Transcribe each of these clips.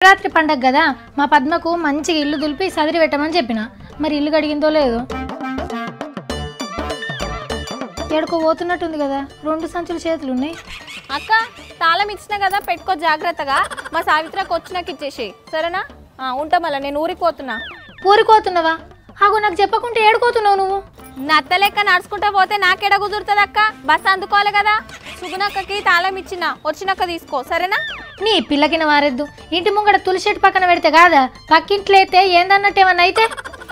శివరాత్రి పండగ కదా మా పద్మకు మంచిగా ఇల్లు దులిపి సదిరి పెట్టమని చెప్పిన. మరి ఇల్లు కడిగిందో లేదో. ఎడుకో పోతున్నట్టుంది కదా, 2 సంచులు చేతులు ఉన్నాయి. అక్క తాళం ఇచ్చినా కదా, పెట్టుకో జాగ్రత్తగా. మా సావిత్రకు వచ్చినాక ఇచ్చేసి సరేనా? ఉంటా, మళ్ళీ నేను ఊరిపోతున్నా. ఊరికోతున్నావా? అగో నాకు చెప్పకుంటే ఏడుకోతున్నావు నువ్వు. నత్త లెక్క నడుచుకుంటా పోతే నాకెడ కుదురుతుంది అక్క? బస్ అందుకోవాలి కదా. సుగునక్కకి తాళం ఇచ్చిన, వచ్చినాక తీసుకో సరేనా? నీ పిల్లకిన వారెద్దు. ఇంటి ముంగడ తులసిటి పక్కన పెడితే కాదా, పక్కింట్లో అయితే ఏందన్నట్టు ఏమన్నా అయితే.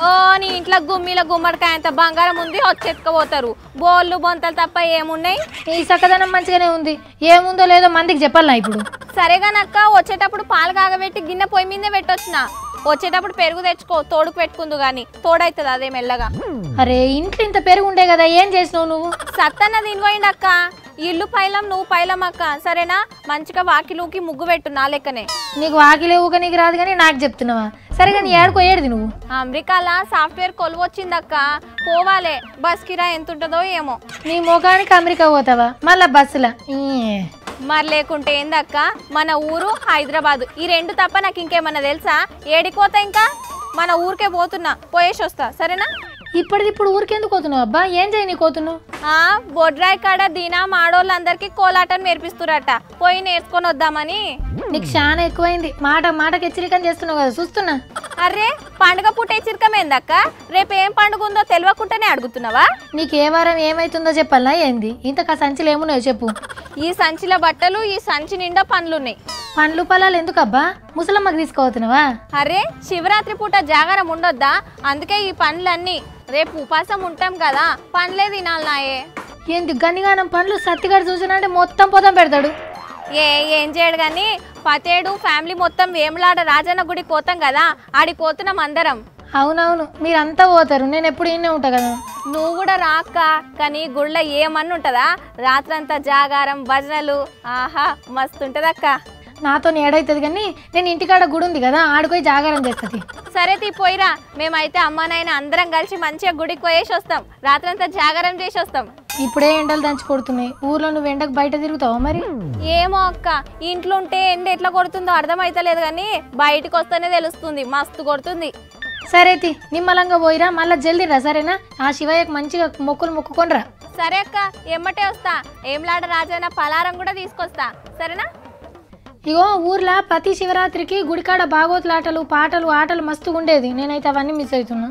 ఓ నీ ఇంట్లో గుమ్మిల గుమ్మడికాయ అంత బంగారం ఉంది, వచ్చెత్తుకపోతారు. బోళ్ళు బొంతలు తప్ప ఏమున్నాయి? ఈ చక్కదనం మంచిగానే ఉంది, ఏముందో లేదో మందికి చెప్పాలనా ఇప్పుడు? సరేగానక్క, వచ్చేటప్పుడు పాలు కాగబెట్టి గిన్నె పొయ్యి మీదే పెట్టొచ్చిన. వచ్చేటప్పుడు పెరుగు తెచ్చుకో, తోడుకు పెట్టుకుందు గాని తోడైతుంది అదే మెల్లగా. అరే ఇంట్లో ఇంత పెరుగు ఉండే కదా, ఏం చేసినావు నువ్వు? సత్తన్న తినిపోయింది అక్క. ఇల్లు పైలం నువ్వు పైలం అక్క సరేనా? మంచిగా వాకిలుకి ముగ్గు పెట్టు నా లెక్కనే. నీకు వాకిలే ఊక నీకు రాదు కానీ నాకు చెప్తున్నావా? సరే కానీ ఏడుకో ఏడుది నువ్వు. అమెరికాలో సాఫ్ట్వేర్ కొలువు వచ్చిందక్క, పోవాలే. బస్ కిరా ఎంత ఉంటుందో ఏమో. నీ ముఖానికి అమెరికా పోతావా మళ్ళా బస్సులా? మరి లేకుంటే ఏందక్క, మన ఊరు హైదరాబాద్, ఈ 2 తప్ప నాకు ఇంకేమన్నా తెలుసా? ఏడిపోతా ఇంకా మన ఊరికే పోతున్నా, పోయేసి వస్తా సరేనా? ఇప్పుడు ఊరికెందుకు పోతున్నావు అబ్బా? ఏం చేయి నీ కోతున్నావు? బొడ్రాయి కాడ దీనా మాడోళ్ళందరికీ కోలాటం నేర్పిస్తురట, పోయి నేర్చుకొని వద్దామని. నీకు చాలా ఎక్కువైంది, మాటకి హెచ్చరికం చేస్తున్నావు కదా, చూస్తున్నా. అరే పండుగ పూట హెచ్చరికమేందక్క? రేపు ఏం పండుగ ఉందో తెలియకుండానే అడుగుతున్నావా? నీకు ఏ వారం ఏమైతుందో చెప్పాలా ఏంది? ఇంతకా సంచిలో ఏమున్నాయో చెప్పు. ఈ సంచిలో బట్టలు, ఈ సంచి నిండా పండ్లున్నాయి. పండ్లు పొలాలు ఎందుకబ్బా? ముసలమ్మకి తీసుకోవతున్నావా? అరే శివరాత్రి పూట జాగారం ఉండొద్దా, అందుకే ఈ పండ్లన్నీ. రేపు ఉపాసం ఉంటాం కదా, పండ్లే తినాలి నాయే. ఏంది గనిగానం పండ్లు? సత్తిగాడు చూసినంటే మొత్తం పొదం పెడతాడు. ఏం చేయడు గాని, పతేడు ఫ్యామిలీ మొత్తం వేములాడ రాజన్న గుడికి పోతాం కదా, ఆడికి పోతున్నాం అందరం. అవునవును మీరంతా పోతారు, నేను ఎప్పుడు ఇన్నే ఉంటా కదా. నువ్వు కూడా రాక్క, కానీ గుళ్ళ ఏమన్నా ఉంటుందా? రాత్రంతా జాగారం భజనలు, ఆహా మస్తుంటదక్క. నాతో ఏడైతుంది కానీ నేను ఇంటికాడ గుడి ఉంది కదా, ఆడిపోయి జాగారం చేస్తుంది. సరే పోయిరా, మేమైతే అమ్మానాయన అందరం కలిసి మంచిగా గుడికి పోయేసి వస్తాం, రాత్రంతా జాగారం చేసి వస్తాం. ఇప్పుడే ఎండలు దంచి కొడుతున్నాయి, ఊర్లో నువ్వు ఎండకు బయట తిరుగుతావా మరి? ఏమో అక్క, ఇంట్లో ఉంటే ఎండ ఎట్లా కొడుతుందో అర్థమైతలేదు కానీ బయటకు వస్తేనే తెలుస్తుంది, మస్తు కొడుతుంది. సరే నిమ్మలంగా పోయిరా, మళ్ళీ జల్దీ రా సరేనా? ఆ శివయ్యకు మంచిగా మొక్కులు మొక్కుకొనిరా. సరే అక్క, ఎమ్మటే వస్తా. ఏంలాడ రాజన్న పలారం కూడా తీసుకొస్తా సరేనా? ఇగో ఊర్లో ప్రతి శివరాత్రికి గుడికాడ బాగోతులాటలు పాటలు ఆటలు మస్తుగా ఉండేది, నేనైతే అవన్నీ మిస్ అవుతున్నా.